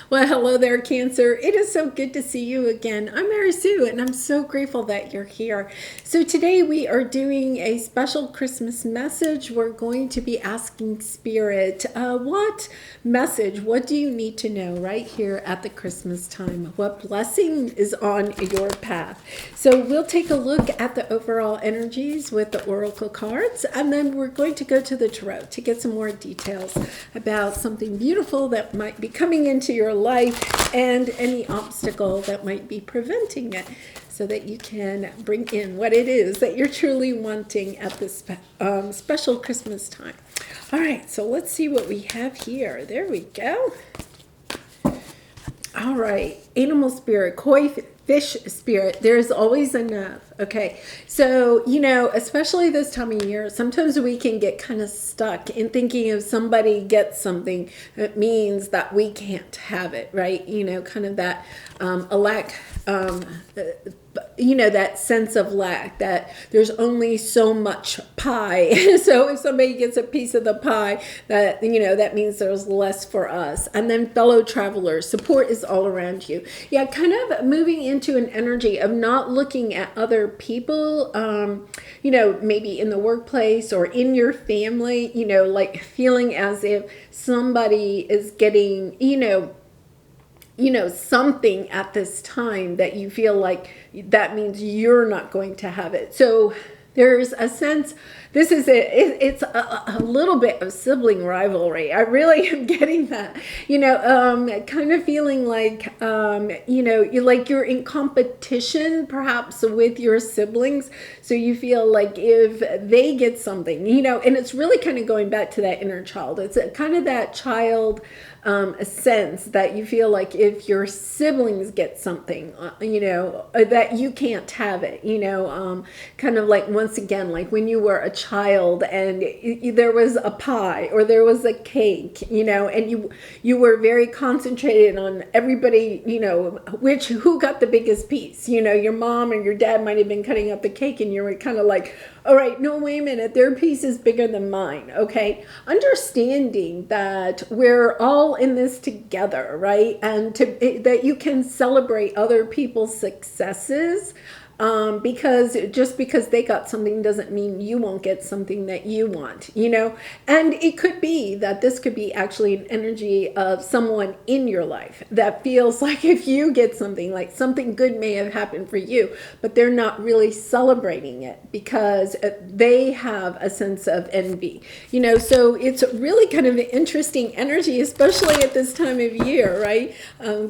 Well, hello there, Cancer. It is so good to see you again. I'm Mary Sue, and I'm so grateful that you're here. So, today we are doing a special Christmas message. We're going to be asking Spirit, what message, what do you need to know right here at the Christmas time? What blessing is on your path? So, we'll take a look at the overall energies with the Oracle cards, and then we're going to go to the Tarot to get some more details about something beautiful that might be coming into your life and any obstacle that might be preventing it, so that you can bring in what it is that you're truly wanting at this special Christmas time. All right, so let's see what we have here. There we go. All right, animal spirit, koi fish spirit, there's always enough. Okay, so, especially this time of year, sometimes we can get kind of stuck in thinking if somebody gets something, it means that we can't have it, right? Kind of that a lack, that sense of lack, that there's only so much pie. So if somebody gets a piece of the pie, that means there's less for us. And then fellow travelers, support is all around you. Yeah, kind of moving into an energy of not looking at other people, maybe in the workplace or in your family, like feeling as if somebody is getting, something at this time that you feel like that means you're not going to have it. So there's a sense, it's a little bit of sibling rivalry. I really am getting that, kind of feeling like, you're in competition perhaps with your siblings. So you feel like if they get something, and it's really kind of going back to that inner child. It's kind of that child a sense that you feel like if your siblings get something, that you can't have it, kind of like, once again, like when you were a child and there was a pie or there was a cake, and you were very concentrated on everybody, who got the biggest piece, your mom or your dad might have been cutting up the cake and you were kind of like, all right, no, wait a minute, their piece is bigger than mine. Okay, understanding that we're all in this together, right? And that you can celebrate other people's successes, because just because they got something doesn't mean you won't get something that you want, and it could be that this could be actually an energy of someone in your life that feels like if you get something, like something good may have happened for you, but they're not really celebrating it because they have a sense of envy, so it's really kind of an interesting energy, especially at this time of year, right?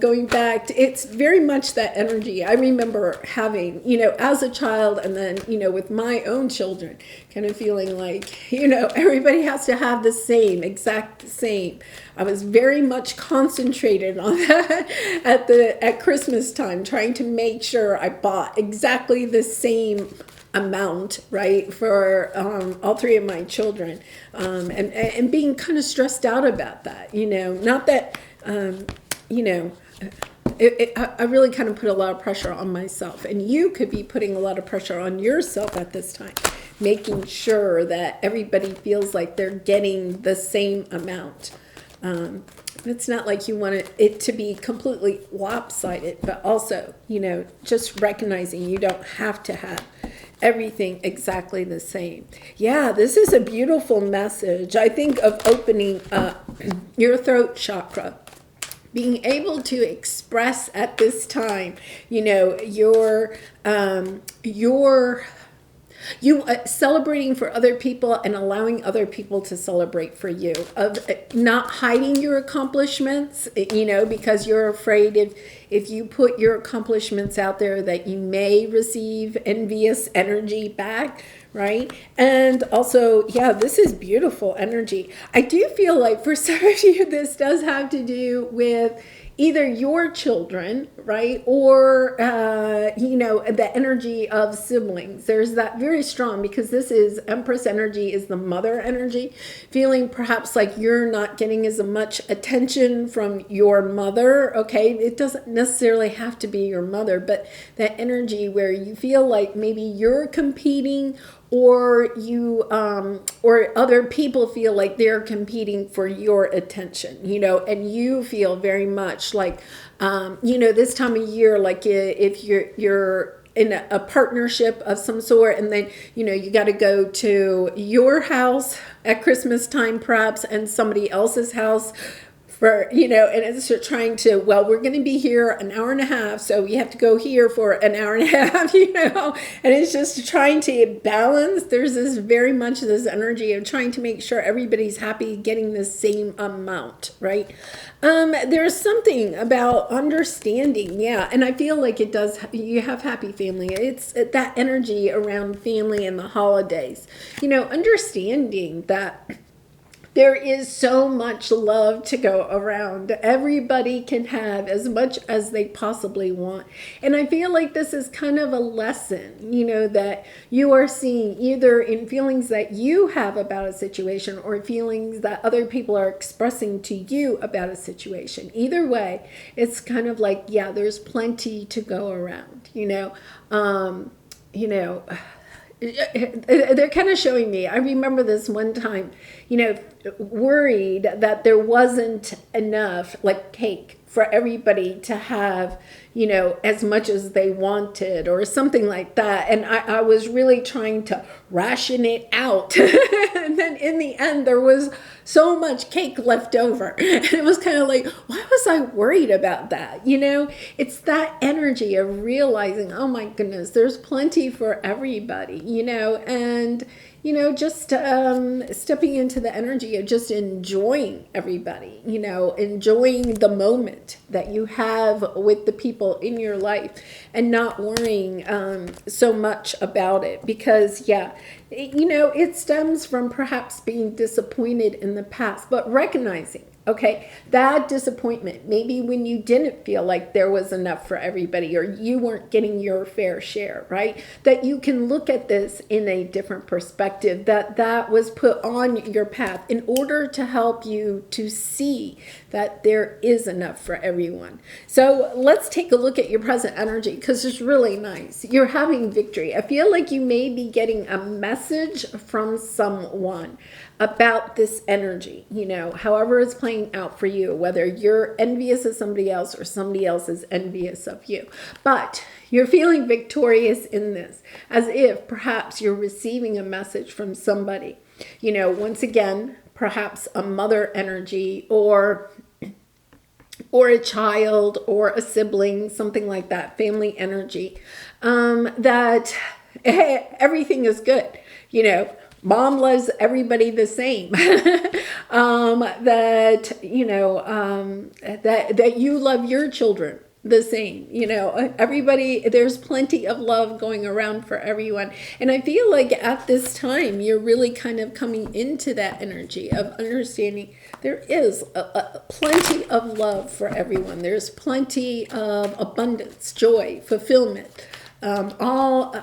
Going back to, it's very much that energy I remember having, as a child, and then, with my own children, kind of feeling like, everybody has to have the same, exact same. I was very much concentrated on that at Christmas time, trying to make sure I bought exactly the same amount, right, for all three of my children, and being kind of stressed out about that, not that, I really kind of put a lot of pressure on myself, and you could be putting a lot of pressure on yourself at this time, making sure that everybody feels like they're getting the same amount. It's not like you want it to be completely lopsided, but also, just recognizing you don't have to have everything exactly the same. Yeah, this is a beautiful message. I think of opening up your throat chakra, being able to express at this time, your celebrating for other people and allowing other people to celebrate for you, of not hiding your accomplishments, because you're afraid if you put your accomplishments out there that you may receive envious energy back, right? And also, yeah, this is beautiful energy. I do feel like for some of you, this does have to do with either your children, right, or the energy of siblings. There's that very strong, because this is Empress energy, is the mother energy, feeling perhaps like you're not getting as much attention from your mother. Okay, it doesn't necessarily have to be your mother, but that energy where you feel like maybe you're competing, or you or other people feel like they're competing for your attention, and you feel very much like this time of year, like if you're in a partnership of some sort, and then you got to go to your house at Christmas time perhaps, and somebody else's house for and it's trying to, well, we're going to be here an hour and a half, so you have to go here for an hour and a half, and it's just trying to balance. There's this energy of trying to make sure everybody's happy, getting the same amount, right? There's something about understanding, and I feel like it does. You have happy family. It's that energy around family and the holidays, understanding that there is so much love to go around. Everybody can have as much as they possibly want. And I feel like this is kind of a lesson, that you are seeing either in feelings that you have about a situation or feelings that other people are expressing to you about a situation. Either way, it's kind of like, there's plenty to go around, they're kind of showing me. I remember this one time, worried that there wasn't enough like cake for everybody to have, as much as they wanted or something like that. And I was really trying to ration it out. And then in the end, there was so much cake left over. And it was kind of like, why was I worried about that? It's that energy of realizing, oh my goodness, there's plenty for everybody, and just stepping into the energy of just enjoying everybody, enjoying the moment that you have with the people in your life and not worrying so much about it. Because, it stems from perhaps being disappointed in the past, but recognizing, okay, that disappointment, maybe when you didn't feel like there was enough for everybody or you weren't getting your fair share, right? That you can look at this in a different perspective, that was put on your path in order to help you to see that there is enough for everyone. So let's take a look at your present energy, because it's really nice. You're having victory. I feel like you may be getting a message from someone about this energy, however it's playing out for you, whether you're envious of somebody else or somebody else is envious of you. But you're feeling victorious in this, as if perhaps you're receiving a message from somebody, once again, perhaps a mother energy or a child or a sibling, something like that, family energy, that everything is good, Mom loves everybody the same. That you love your children the same. Everybody, there's plenty of love going around for everyone. And I feel like at this time, you're really kind of coming into that energy of understanding there is plenty of love for everyone. There's plenty of abundance, joy, fulfillment. All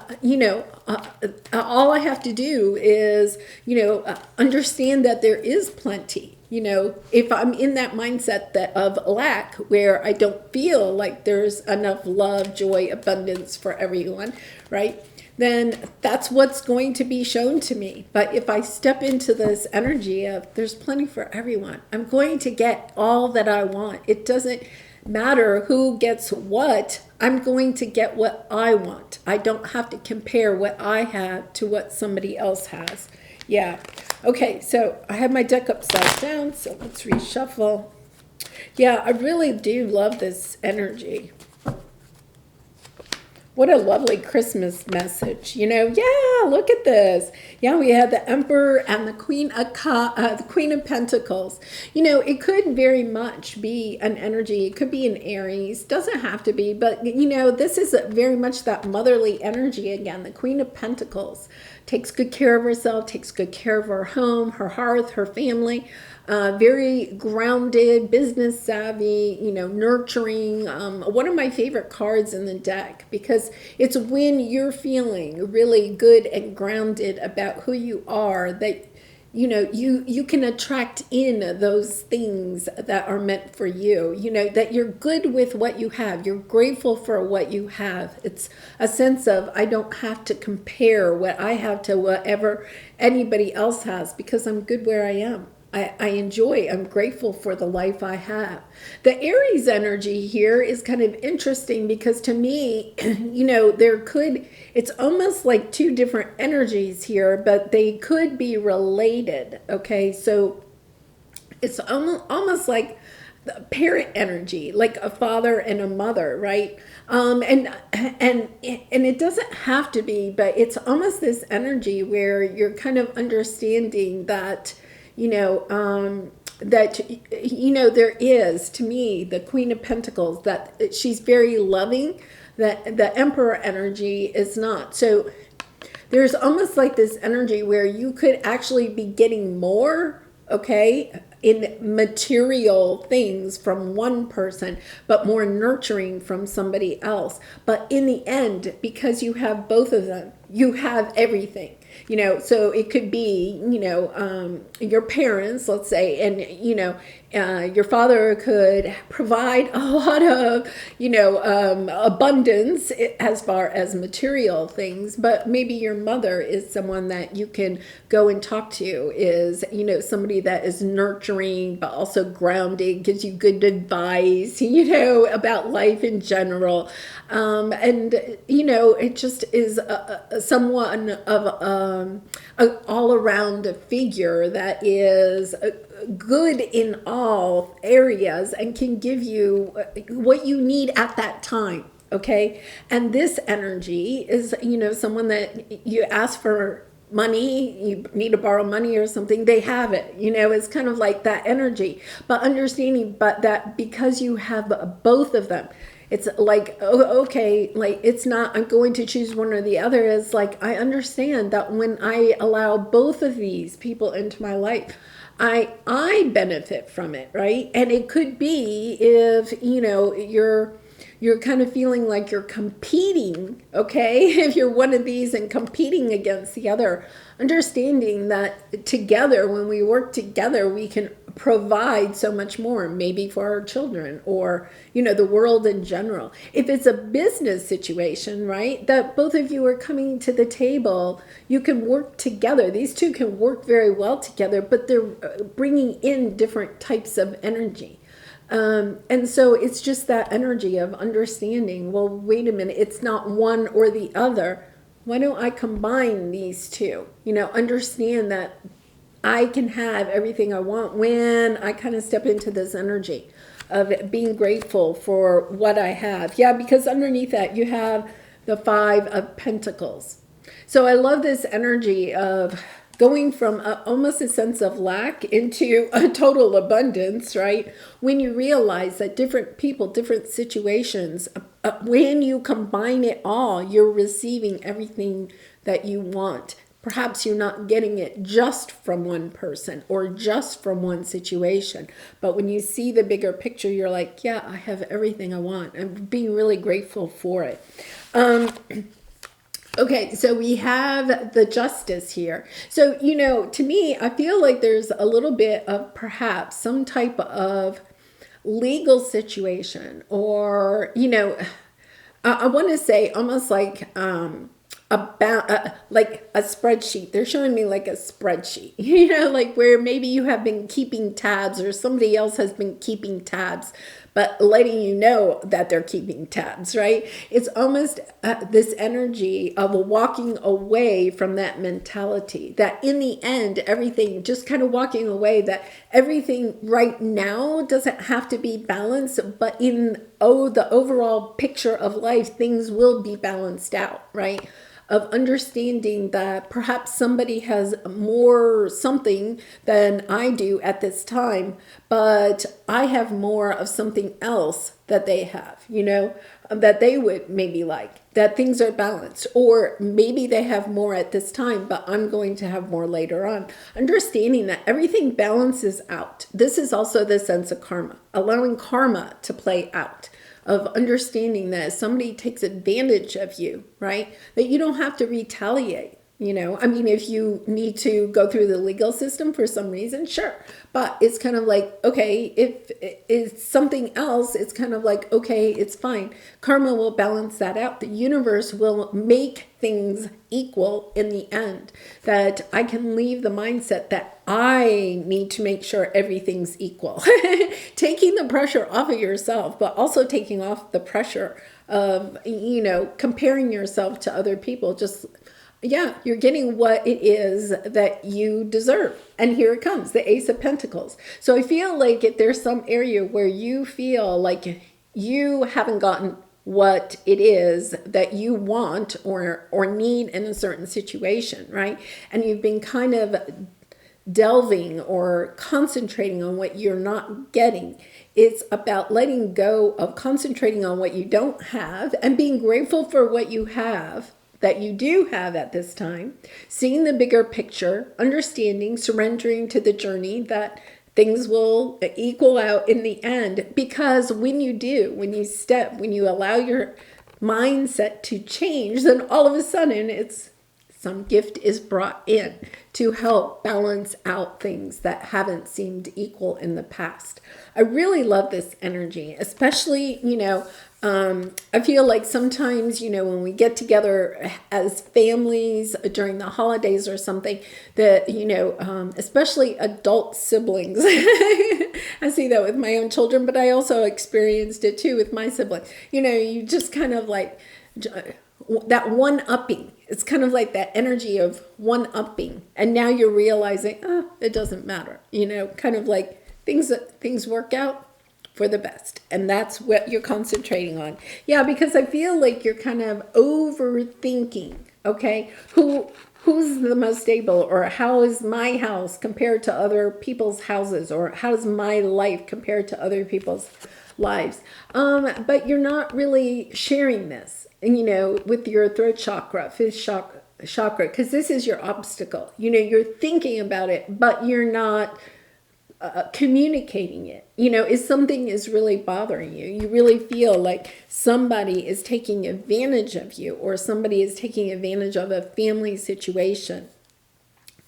I have to do is, understand that there is plenty. If I'm in that mindset of lack, where I don't feel like there's enough love, joy, abundance for everyone, right? Then that's what's going to be shown to me. But if I step into this energy of there's plenty for everyone, I'm going to get all that I want. It doesn't matter who gets what. I'm going to get what I want. I don't have to compare what I have to what somebody else has. Yeah. Okay, so I have my deck upside down, so let's reshuffle. Yeah, I really do love this energy. What a lovely Christmas message, Yeah, look at this. Yeah, we have the Emperor and the Queen of Pentacles. It could very much be an energy. It could be an Aries. Doesn't have to be, but, this is very much that motherly energy again. The Queen of Pentacles takes good care of herself, takes good care of her home, her hearth, her family. Very grounded, business savvy, nurturing. One of my favorite cards in the deck, because it's when you're feeling really good and grounded about who you are that you can attract in those things that are meant for you, that you're good with what you have, you're grateful for what you have. It's a sense of, I don't have to compare what I have to whatever anybody else has, because I'm good where I am. I'm grateful for the life I have. The Aries energy here is kind of interesting because to me, it's almost like two different energies here, but they could be related. Okay, so it's almost like the parent energy, like a father and a mother, right? And it doesn't have to be, but it's almost this energy where you're kind of understanding that there is, to me, the Queen of Pentacles, that she's very loving, that the Emperor energy is not. So there's almost like this energy where you could actually be getting more, okay, in material things from one person, but more nurturing from somebody else. But in the end, because you have both of them, you have everything. So it could be, your parents, let's say, and, your father could provide a lot of, abundance as far as material things, but maybe your mother is someone that you can go and talk to, is, somebody that is nurturing, but also grounding, gives you good advice, about life in general. It just is someone of an all-around figure that is good in all areas and can give you what you need at that time. Okay. And this energy is, someone that you ask for money, you need to borrow money or something, they have it. It's kind of like that energy, but understanding, but that because you have both of them, it's like, oh, okay, like it's not, I'm going to choose one or the other. It's like, I understand that when I allow both of these people into my life, I benefit from it, right? And it could be if, you're kind of feeling like you're competing, okay? If you're one of these and competing against the other, understanding that together, when we work together, we can provide so much more, maybe for our children or, the world in general. If it's a business situation, right, that both of you are coming to the table, you can work together. These two can work very well together, but they're bringing in different types of energy. And so it's just that energy of understanding, well, wait a minute, it's not one or the other. Why don't I combine these two? Understand that I can have everything I want when I kind of step into this energy of being grateful for what I have. Yeah, because underneath that you have the Five of Pentacles. So I love this energy of going from almost a sense of lack into a total abundance, right? When you realize that different people, different situations, when you combine it all, you're receiving everything that you want. Perhaps you're not getting it just from one person or just from one situation. But when you see the bigger picture, you're like, yeah, I have everything I want. I'm being really grateful for it. Okay, so we have the Justice here. So, to me, I feel like there's a little bit of perhaps some type of legal situation, or, I want to say almost like about like a spreadsheet. They're showing me like a spreadsheet, like where maybe you have been keeping tabs or somebody else has been keeping tabs, but letting you know that they're keeping tabs, right? It's almost this energy of walking away from that mentality, that in the end, everything, just kind of walking away, that everything right now doesn't have to be balanced, but in the overall picture of life, things will be balanced out, right? Of understanding that perhaps somebody has more something than I do at this time, but I have more of something else that they have, that they would maybe like, that things are balanced, or maybe they have more at this time, but I'm going to have more later on. Understanding that everything balances out. This is also the sense of karma, allowing karma to play out. Of understanding that if somebody takes advantage of you, right, that you don't have to retaliate. I mean, if you need to go through the legal system for some reason, sure. But it's kind of like, okay, if it's something else, it's kind of like, okay, it's fine. Karma will balance that out. The universe will make things equal in the end. That I can leave the mindset that I need to make sure everything's equal. Taking the pressure off of yourself, but also taking off the pressure of, comparing yourself to other people. Just, yeah, you're getting what it is that you deserve. And here it comes, the Ace of Pentacles. So I feel like if there's some area where you feel like you haven't gotten what it is that you want or need in a certain situation, right? And you've been kind of delving or concentrating on what you're not getting. It's about letting go of concentrating on what you don't have and being grateful for what you have, that you do have at this time, seeing the bigger picture, understanding, surrendering to the journey that things will equal out in the end. Because when you do, when you allow your mindset to change, then all of a sudden some gift is brought in to help balance out things that haven't seemed equal in the past. I really love this energy, especially, I feel like sometimes, when we get together as families during the holidays or something, that, especially adult siblings, I see that with my own children, but I also experienced it too with my siblings. You just kind of like that one-upping. It's kind of like that energy of one-upping. And now you're realizing, it doesn't matter. Kind of like things work out for the best. And that's what you're concentrating on. Yeah, because I feel like you're kind of overthinking, okay? Who's the most stable, or how is my house compared to other people's houses, or how is my life compared to other people's lives? But you're not really sharing this, with your throat chakra, fifth chakra, because this is your obstacle. You're thinking about it, but you're not communicating it. If something is really bothering you, you really feel like somebody is taking advantage of you, or somebody is taking advantage of a family situation,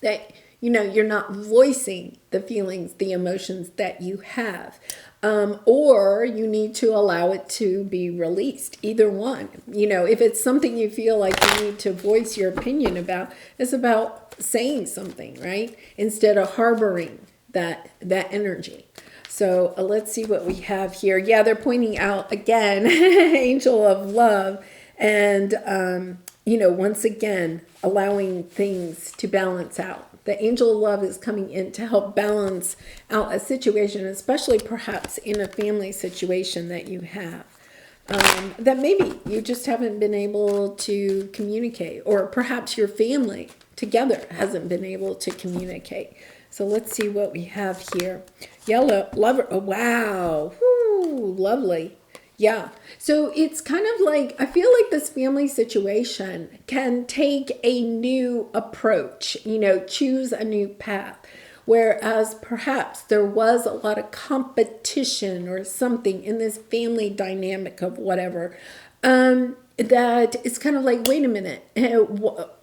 that you're not voicing the feelings, the emotions that you have, or you need to allow it to be released. Either one. If it's something you feel like you need to voice your opinion about, it's about saying something, right? Instead of harboring that energy. So let's see what we have here. Yeah, they're pointing out again, angel of love, and once again allowing things to balance out. The angel of love is coming in to help balance out a situation, especially perhaps in a family situation that you have, that maybe you just haven't been able to communicate, or perhaps your family together hasn't been able to communicate. So let's see what we have here. Yellow lover. Oh, wow. Woo, lovely. Yeah. So it's kind of like, I feel like this family situation can take a new approach, choose a new path. Whereas perhaps there was a lot of competition or something in this family dynamic of whatever, that it's kind of like, wait a minute,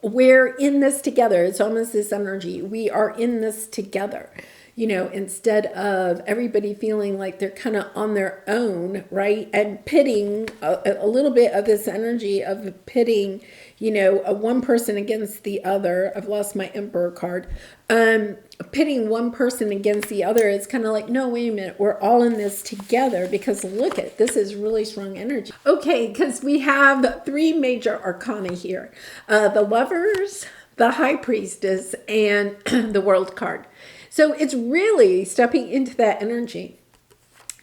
we're in this together. It's almost this energy. We are in this together, instead of everybody feeling like they're kind of on their own, right? And pitting a little bit of this energy of pitting, one person against the other. I've lost my Emperor card. Pitting one person against the other, it's kind of like, no, wait a minute, we're all in this together, because look at this is really strong energy. Okay, because we have three major arcana here: the Lovers, the High Priestess, and the World card. So it's really stepping into that energy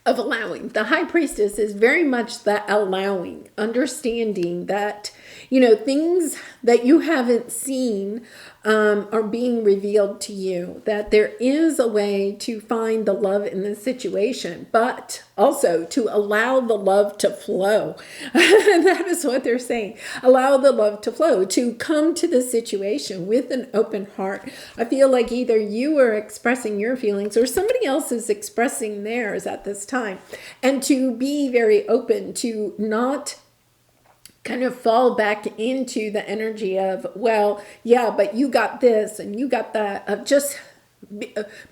of allowing. The High Priestess is very much that allowing, understanding that, things that you haven't seen are being revealed to you, that there is a way to find the love in this situation, but also to allow the love to flow. That is what they're saying. Allow the love to flow, to come to the situation with an open heart. I feel like either you are expressing your feelings or somebody else is expressing theirs at this time, and to be very open, to not kind of fall back into the energy of, well, yeah, but you got this and you got that, of just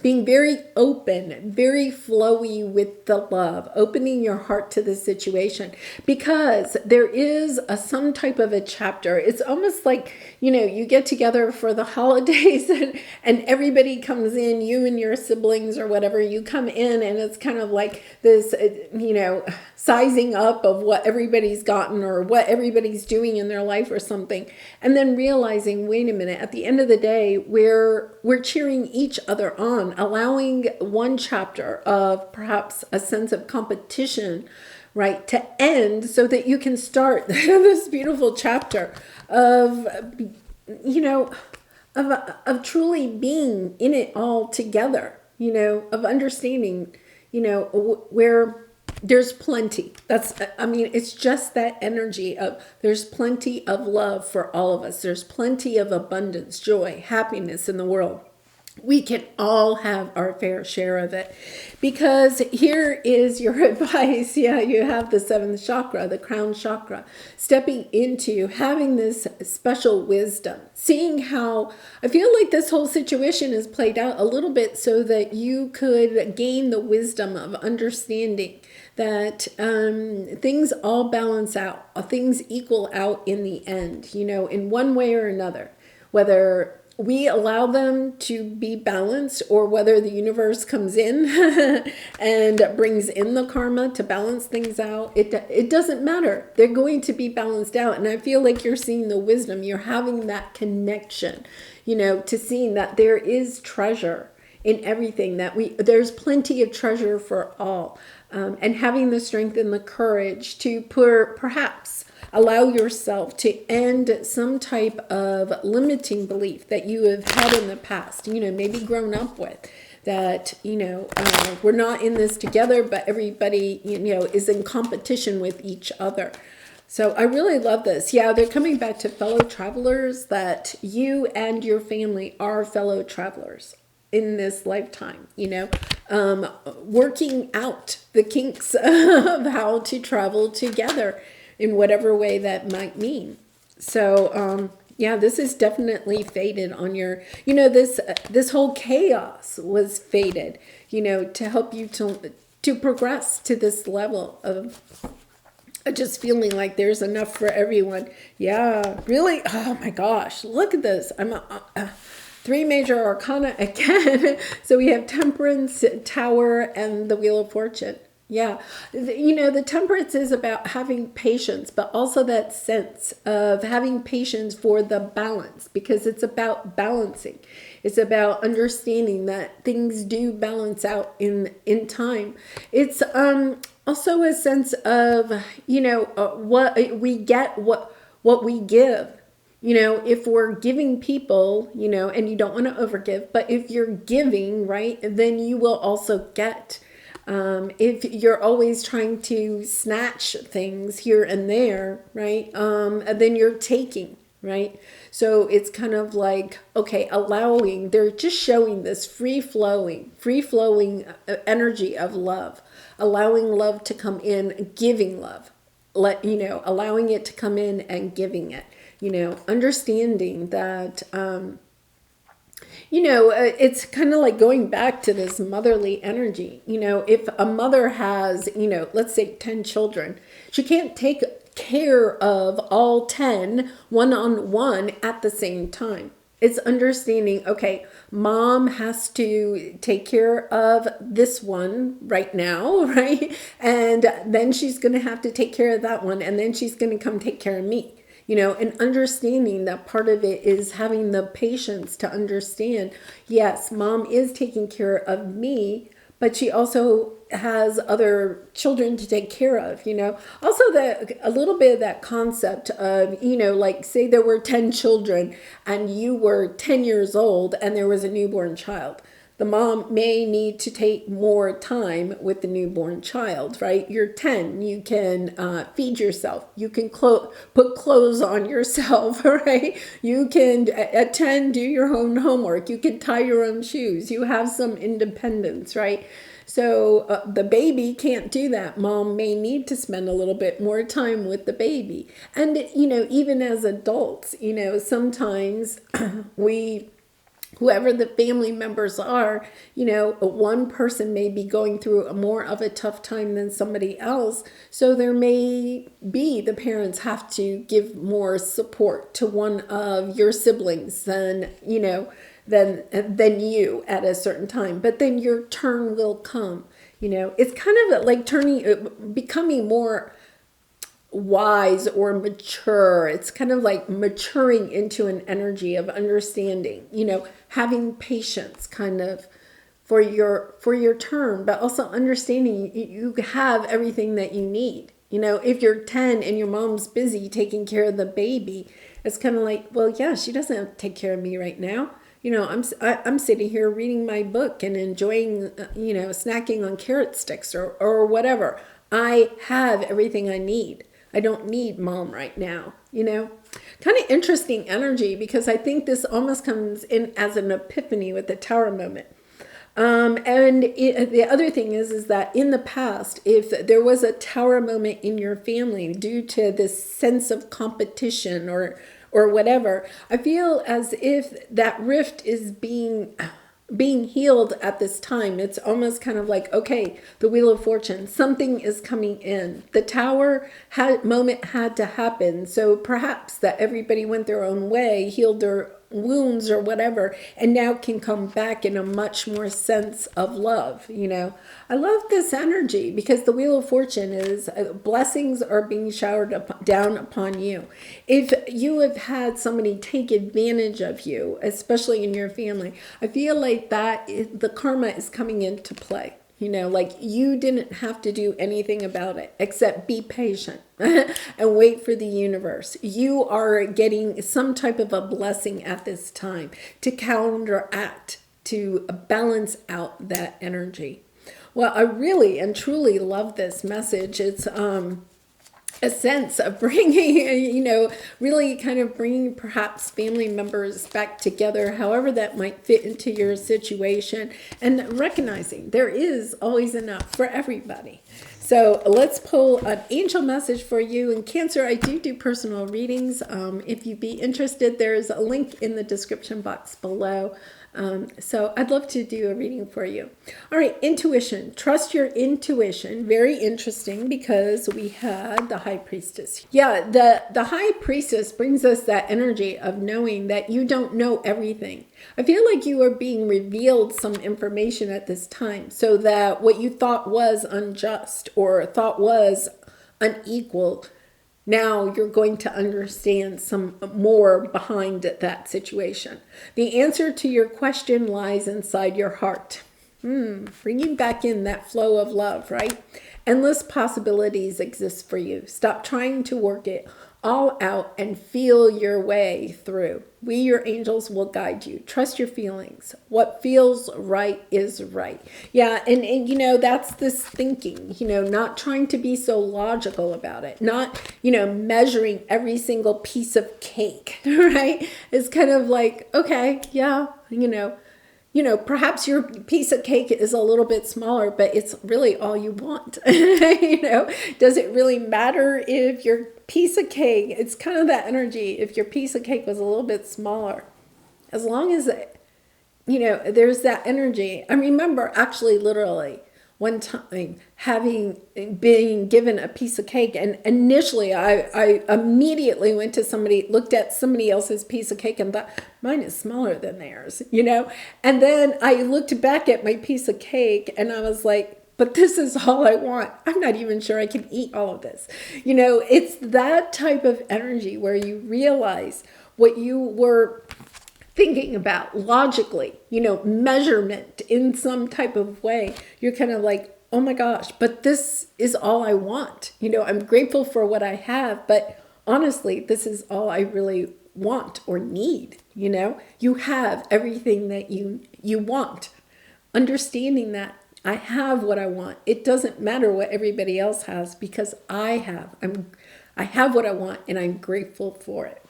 being very open, very flowy with the love, opening your heart to the situation, because there is some type of a chapter. It's almost like, you get together for the holidays and everybody comes in, you and your siblings or whatever, you come in and it's kind of like this, sizing up of what everybody's gotten or what everybody's doing in their life or something. And then realizing, wait a minute, at the end of the day, we're cheering each other on, allowing one chapter of perhaps a sense of competition, right, to end so that you can start this beautiful chapter of, of truly being in it all together, of understanding, where there's plenty. It's just that energy of there's plenty of love for all of us. There's plenty of abundance, joy, happiness in the world. We can all have our fair share of it, because here is your advice. Yeah, you have the seventh chakra, the crown chakra, stepping into having this special wisdom, seeing how I feel like this whole situation is played out a little bit so that you could gain the wisdom of understanding that things all balance out, things equal out in the end, in one way or another, whether we allow them to be balanced or whether the universe comes in and brings in the karma to balance things out. It doesn't matter. They're going to be balanced out. And I feel like you're seeing the wisdom. You're having that connection, to seeing that there is treasure in everything, there's plenty of treasure for all. And having the strength and the courage to perhaps allow yourself to end some type of limiting belief that you have had in the past, maybe grown up with, that, we're not in this together, but everybody, is in competition with each other. So I really love this. Yeah, they're coming back to fellow travelers, that you and your family are fellow travelers in this lifetime, working out the kinks of how to travel together in whatever way that might mean. So, this is definitely fated on your, this whole chaos was fated, to help you to progress to this level of just feeling like there's enough for everyone. Yeah, really. Oh my gosh, look at this. I'm three major arcana again. So we have Temperance, Tower, and the Wheel of Fortune. Yeah. The temperance is about having patience, but also that sense of having patience for the balance, because it's about balancing. It's about understanding that things do balance out in time. It's also a sense of, what we get, what we give. If we're giving people, and you don't want to overgive, but if you're giving, right, then you will also get. If you're always trying to snatch things here and there, right, then you're taking, right? So it's kind of like, okay, they're just showing this free-flowing energy of love, allowing love to come in, giving love, allowing it to come in and giving it, understanding that, it's kind of like going back to this motherly energy. If a mother has, let's say 10 children, she can't take care of all 10 one-on-one at the same time. It's understanding, okay, mom has to take care of this one right now, right? And then she's going to have to take care of that one. And then she's going to come take care of me. And understanding that part of it is having the patience to understand, yes, mom is taking care of me, but she also has other children to take care of, Also a little bit of that concept of, like say there were 10 children and you were 10 years old and there was a newborn child. The mom may need to take more time with the newborn child, right? You're 10, you can feed yourself. You can put clothes on yourself, right? You can, at 10, do your own homework. You can tie your own shoes. You have some independence, right? So the baby can't do that. Mom may need to spend a little bit more time with the baby. And, even as adults, sometimes whoever the family members are, one person may be going through more of a tough time than somebody else. So there may be the parents have to give more support to one of your siblings than you at a certain time. But then your turn will come. It's kind of like becoming more wise or mature. It's kind of like maturing into an energy of understanding, having patience kind of for your turn, but also understanding you have everything that you need. If you're 10 and your mom's busy taking care of the baby, it's kind of like, well, yeah, she doesn't have to take care of me right now. I'm sitting here reading my book and enjoying, snacking on carrot sticks or whatever. I have everything I need. I don't need mom right now, Kind of interesting energy, because I think this almost comes in as an epiphany with the Tower moment. The other thing is that in the past, if there was a Tower moment in your family due to this sense of competition or whatever, I feel as if that rift is being healed at this time. It's almost kind of like, okay, the Wheel of Fortune, something is coming in. The Tower moment had to happen. So perhaps that everybody went their own way, healed their wounds or whatever, and now can come back in a much more sense of love. I love this energy, because the Wheel of Fortune is blessings are being showered down upon you. If you have had somebody take advantage of you, especially in your family, I feel like the karma is coming into play. Like you didn't have to do anything about it except be patient and wait for the universe. You are getting some type of a blessing at this time to counteract, to balance out that energy. Well, I really and truly love this message. It's a sense of bringing, really kind of bringing perhaps family members back together, however that might fit into your situation, and recognizing there is always enough for everybody. So let's pull an angel message for you. In Cancer, I do personal readings. If you'd be interested, there's a link in the description box below. So I'd love to do a reading for you. All right, intuition. Trust your intuition. Very interesting, because we had the High Priestess. Yeah, the High Priestess brings us that energy of knowing that you don't know everything. I feel like you are being revealed some information at this time, so that what you thought was unjust or thought was unequal, now you're going to understand some more behind that situation. The answer to your question lies inside your heart. Bringing back in that flow of love, right? Endless possibilities exist for you. Stop trying to work it all out and feel your way through. We, your angels, will guide you. Trust your feelings. What feels right is right. Yeah, and that's this thinking, not trying to be so logical about it. Not, measuring every single piece of cake, right? It's kind of like, okay, yeah, perhaps your piece of cake is a little bit smaller, but it's really all you want. Does it really matter if your piece of cake, it's kind of that energy, if your piece of cake was a little bit smaller, as long as, there's that energy. I remember actually literally one time being given a piece of cake, and initially I immediately went to somebody, looked at somebody else's piece of cake and thought, mine is smaller than theirs, and then I looked back at my piece of cake and I was like, but this is all I want. I'm not even sure I can eat all of this. It's that type of energy where you realize what you were thinking about logically, measurement in some type of way. You're kind of like, oh my gosh, but this is all I want. I'm grateful for what I have, but honestly, this is all I really want or need. You have everything that you want. Understanding that I have what I want. It doesn't matter what everybody else has, because I have what I want, and I'm grateful for it.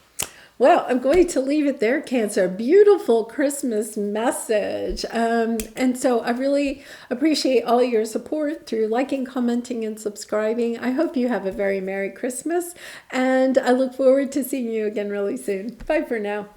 Well, I'm going to leave it there, Cancer. Beautiful Christmas message. And so I really appreciate all your support through liking, commenting, and subscribing. I hope you have a very Merry Christmas, and I look forward to seeing you again really soon. Bye for now.